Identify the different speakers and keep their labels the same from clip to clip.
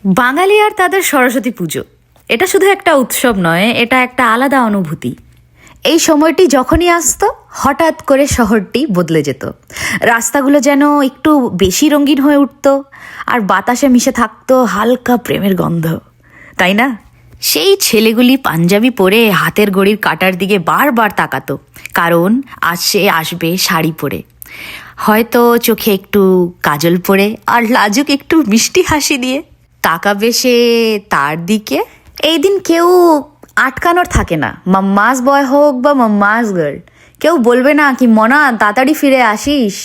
Speaker 1: বাঙালি আর তাদের সরস্বতী পুজো, এটা শুধু একটা উৎসব নয়, এটা একটা আলাদা অনুভূতি। এই সময়টি যখনই আসতো হঠাৎ করে শহরটি বদলে যেত। রাস্তাগুলো যেন একটু বেশি রঙিন হয়ে উঠতো, আর বাতাসে মিশে থাকতো হালকা প্রেমের গন্ধ, তাই না? সেই ছেলেগুলি পাঞ্জাবি পরে হাতের ঘড়ির কাঁটার দিকে বারবার তাকাতো, কারণ আজ সে আসবে শাড়ি পরে, হয়তো চোখে একটু কাজল পরে আর লাজুক একটু মিষ্টি হাসি দিয়ে তাকাবে সে তার দিকে। এই দিন কেউ আটকানোর থাকে না, মাম্মাস বয় হোক বা মাম্মাস গার্ল, কেউ বলবে না কি মনা তাড়াতাড়ি ফিরে আসিস।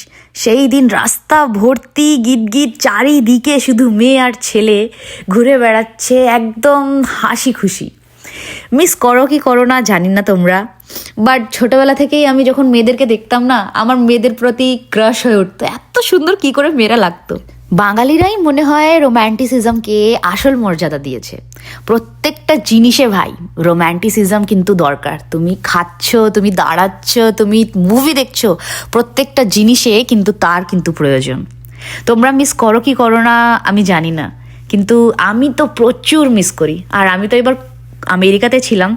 Speaker 1: সেই দিন রাস্তা ভর্তি গীত গীত, চারিদিকে শুধু মেয়ে আর ছেলে ঘুরে বেড়াচ্ছে, একদম হাসি খুশি। মিস করো কি করো না জানি না তোমরা, বাট ছোটবেলা থেকেই আমি যখন মেয়েদেরকে দেখতাম না, আমার মেয়েদের প্রতি ক্রাশ হয়ে উঠতো, এত সুন্দর কি করে মেয়েরা লাগতো। বাঙালিরাই মনে হয় রোম্যান্টিসিজমকে আসল মর্যাদা দিয়েছে। প্রত্যেকটা জিনিসে ভাই রোম্যান্টিসিজম কিন্তু দরকার। তুমি খাচ্ছ, তুমি দাঁড়াচ্ছ, তুমি মুভি দেখছো, প্রত্যেকটা জিনিসে কিন্তু তার কিন্তু প্রয়োজন। তোমরা মিস করো কি করো না আমি জানি না, কিন্তু আমি তো প্রচুর মিস করি। আর আমি তো এবার আমেরিকাতে ছিলাম,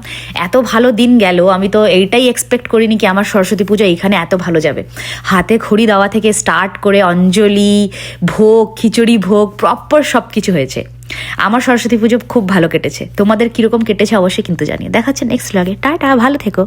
Speaker 1: এত ভালো দিন গেল, আমি তো এইটাই এক্সপেক্ট করিনি কি আমার সরস্বতী পুজো এইখানে এত ভালো যাবে। হাতে খড়ি দেওয়া থেকে স্টার্ট করে অঞ্জলি, ভোগ, খিচুড়ি ভোগ, প্রপার সব কিছু হয়েছে। আমার সরস্বতী পুজো খুব ভালো কেটেছে। তোমাদের কীরকম কেটেছে অবশ্যই কিন্তু জানিয়ে। দেখাচ্ছে নেক্সট ব্লগে। টাটা, ভালো থেকো।